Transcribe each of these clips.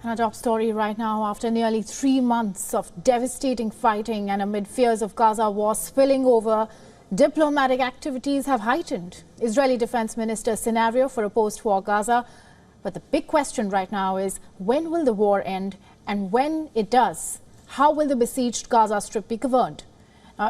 And our top story right now, after nearly 3 months of devastating fighting and amid fears of Gaza war spilling over, diplomatic activities have heightened. Israeli Defense Minister's scenario for a post-war Gaza. But the big question right now is, when will the war end? And when it does, how will the besieged Gaza Strip be governed?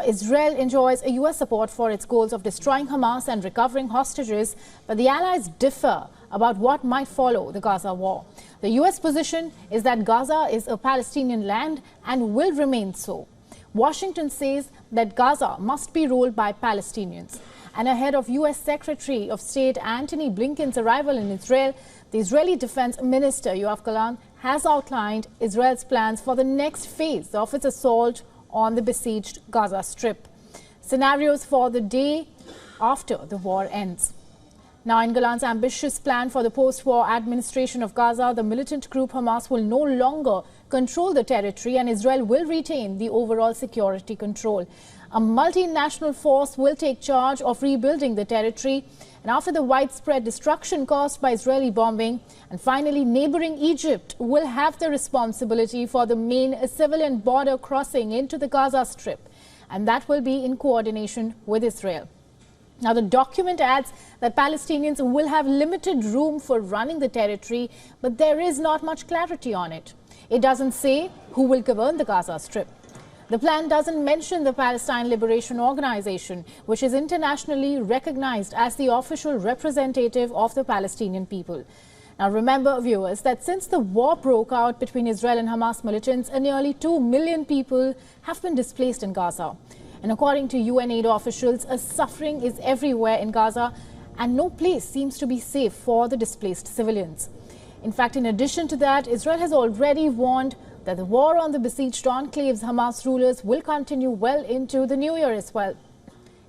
Israel enjoys a U.S. support for its goals of destroying Hamas and recovering hostages, but the allies differ about what might follow the Gaza war. The U.S. position is that Gaza is a Palestinian land and will remain so. Washington says that Gaza must be ruled by Palestinians. And ahead of U.S. Secretary of State Antony Blinken's arrival in Israel, the Israeli Defense Minister Yoav Gallant has outlined Israel's plans for the next phase of its assault on the besieged Gaza Strip. Scenarios for the day after the war ends. Now, in Gallant's ambitious plan for the post-war administration of Gaza, the militant group Hamas will no longer control the territory and Israel will retain the overall security control. A multinational force will take charge of rebuilding the territory. And after the widespread destruction caused by Israeli bombing, and finally neighboring Egypt will have the responsibility for the main civilian border crossing into the Gaza Strip. And that will be in coordination with Israel. Now, the document adds that Palestinians will have limited room for running the territory, but there is not much clarity on it. It doesn't say who will govern the Gaza Strip. The plan doesn't mention the Palestine Liberation Organization, which is internationally recognized as the official representative of the Palestinian people. Now, remember, viewers, that since the war broke out between Israel and Hamas militants, nearly 2 million people have been displaced in Gaza. And according to UN aid officials, suffering is everywhere in Gaza and no place seems to be safe for the displaced civilians. In fact, in addition to that, Israel has already warned that the war on the besieged enclaves Hamas rulers will continue well into the new year as well.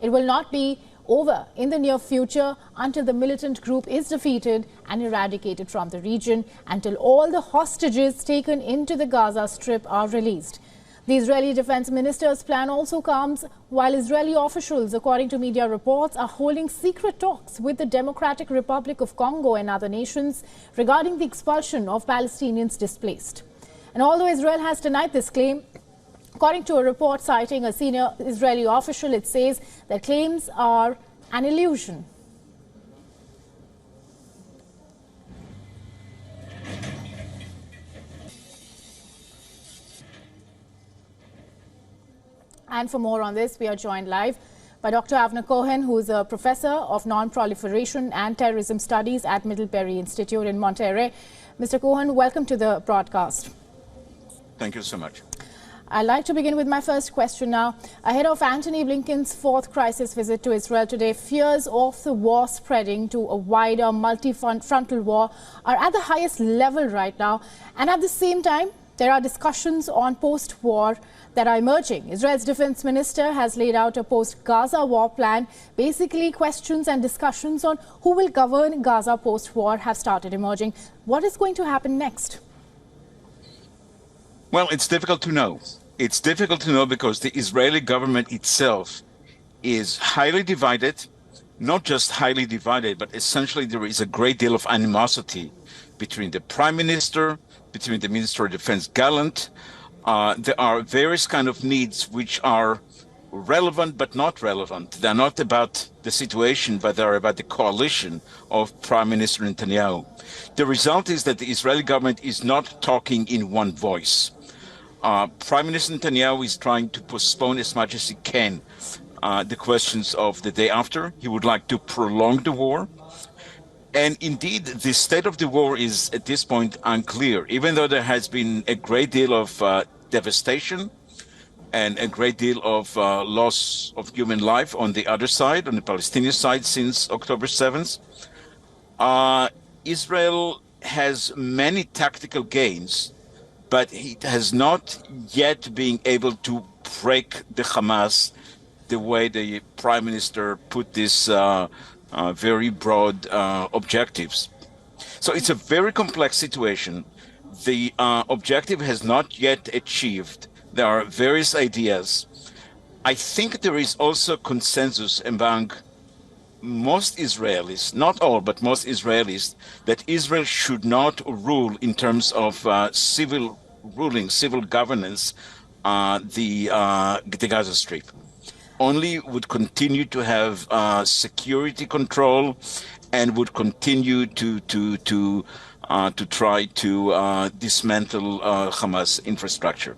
It will not be over in the near future until the militant group is defeated and eradicated from the region, until all the hostages taken into the Gaza Strip are released. The Israeli Defense Minister's plan also comes while Israeli officials, according to media reports, are holding secret talks with the Democratic Republic of Congo and other nations regarding the expulsion of Palestinians displaced. And although Israel has denied this claim, according to a report citing a senior Israeli official, it says that claims are an illusion. And for more on this, we are joined live by Dr. Avner Cohen, who is a professor of non-proliferation and terrorism studies at Middlebury Institute in Monterey. Mr. Cohen, welcome to the broadcast. Thank you so much. I'd like to begin with my first question now. Ahead of Antony Blinken's fourth crisis visit to Israel today, fears of the war spreading to a wider multi-frontal war are at the highest level right now. And at the same time, there are discussions on post-war that are emerging. Israel's defense minister has laid out a post-Gaza war plan. Basically, questions and discussions on who will govern Gaza post-war have started emerging. What is going to happen next? Well, it's difficult to know. It's difficult to know because the Israeli government itself is highly divided, not just highly divided, but essentially there is a great deal of animosity between the prime minister, between the minister of defense Gallant. There are various kind of needs which are relevant but not relevant. They're not about the situation, but they're about the coalition of Prime Minister Netanyahu. The result is that the Israeli government is not talking in one voice. Prime Minister Netanyahu is trying to postpone as much as he can the questions of the day after. He would like to prolong the war. And indeed, the state of the war is at this point unclear, even though there has been a great deal of devastation and a great deal of loss of human life on the other side, on the Palestinian side, since October 7th. Israel has many tactical gains, but it has not yet been able to break the Hamas the way the prime minister put this very broad objectives. So it's a very complex situation. The objective has not yet achieved. There are various ideas. I think there is also consensus among most Israelis, not all, but most Israelis, that Israel should not rule in terms of civil ruling, civil governance, the Gaza Strip. Only would continue to have security control, and would continue to try to dismantle Hamas infrastructure.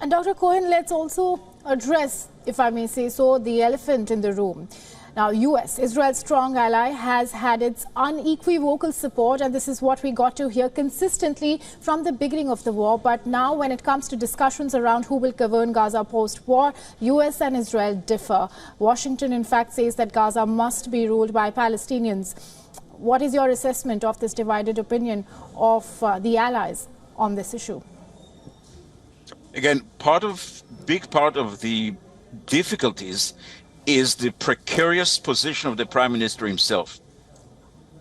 And Dr. Cohen, let's also address, if I may say so, the elephant in the room. Now, US, Israel's strong ally, has had its unequivocal support, and this is what we got to hear consistently from the beginning of the war. But now, when it comes to discussions around who will govern Gaza post-war, US and Israel differ. Washington, in fact, says that Gaza must be ruled by Palestinians. What is your assessment of this divided opinion of the allies on this issue? Again, big part of the difficulties is the precarious position of the prime minister himself.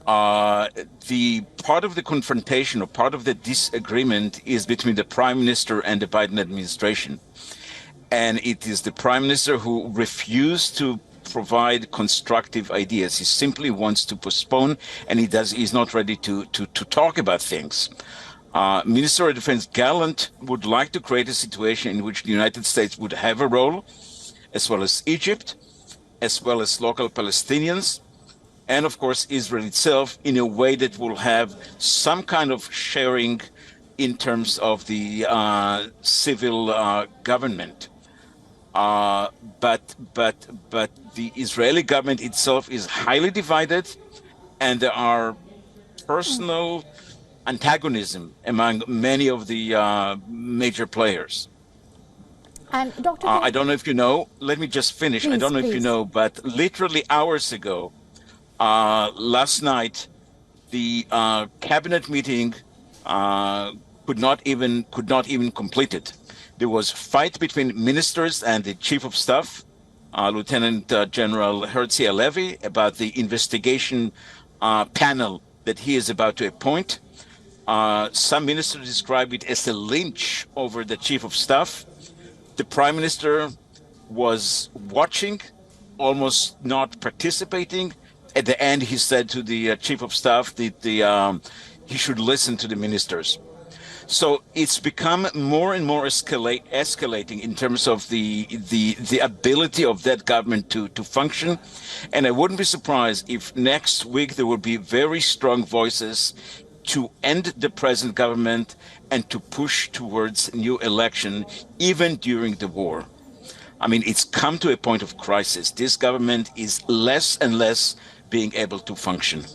The part of the confrontation, or part of the disagreement, is between the prime minister and the Biden administration. And it is the prime minister who refused to provide constructive ideas. He simply wants to postpone, and he's not ready to talk about things. Minister of Defense Gallant would like to create a situation in which the United States would have a role, as well as Egypt, as well as local Palestinians, and of course Israel itself, in a way that will have some kind of sharing in terms of the civil government. But the Israeli government itself is highly divided, and there are personal antagonism among many of the major players. And Dr. I don't know if you know, let me just finish. Please, I don't know please. if you know, but literally hours ago, last night, the cabinet meeting could not even complete it. There was a fight between ministers and the chief of staff, Lieutenant General Herzi Halevi, about the investigation panel that he is about to appoint. Some ministers describe it as a lynch over the chief of staff. The prime minister was watching, almost not participating. At the end, he said to the chief of staff that he should listen to the ministers. So it's become more and more escalating in terms of the ability of that government to function. And I wouldn't be surprised if next week there will be very strong voices to end the present government and to push towards new election, even during the war. I mean, it's come to a point of crisis. This government is less and less being able to function.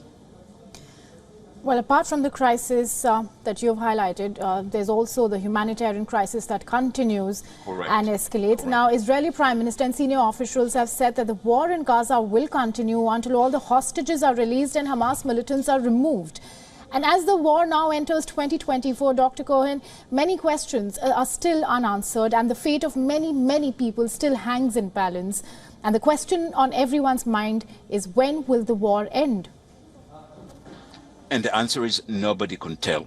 Well, apart from the crisis that you've highlighted, there's also the humanitarian crisis that continues and escalates. Now, Israeli Prime Minister and senior officials have said that the war in Gaza will continue until all the hostages are released and Hamas militants are removed. And as the war now enters 2024, Dr. Cohen, many questions are still unanswered, and the fate of many, many people still hangs in balance. And the question on everyone's mind is, when will the war end? And the answer is nobody can tell.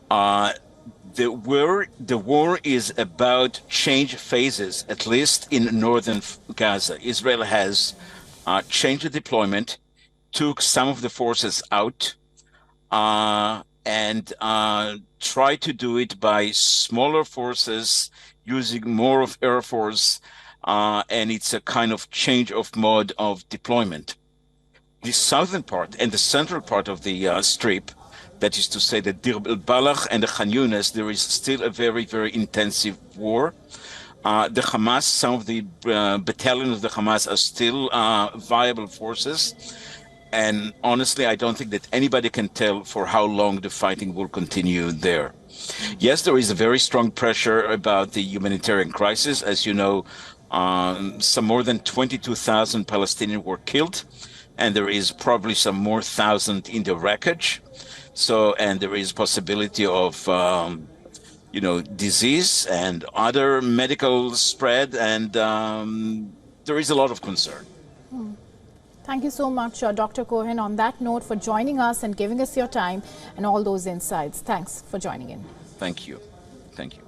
The war is about change phases, at least in northern Gaza. Israel has changed the deployment, took some of the forces out, and try to do it by smaller forces, using more of Air Force, and it's a kind of change of mode of deployment. The southern part and the central part of the strip, that is to say the Dir el-Balach and the Khan Yunis, there is still a very, very intensive war. The Hamas, some of the battalions of the Hamas are still viable forces. And honestly, I don't think that anybody can tell for how long the fighting will continue there. Yes, there is a very strong pressure about the humanitarian crisis. As you know, some more than 22,000 Palestinians were killed, and there is probably some more thousand in the wreckage. So, and there is possibility of, disease and other medical spread, and there is a lot of concern. Thank you so much, Dr. Cohen, on that note, for joining us and giving us your time and all those insights. Thanks for joining in. Thank you. Thank you.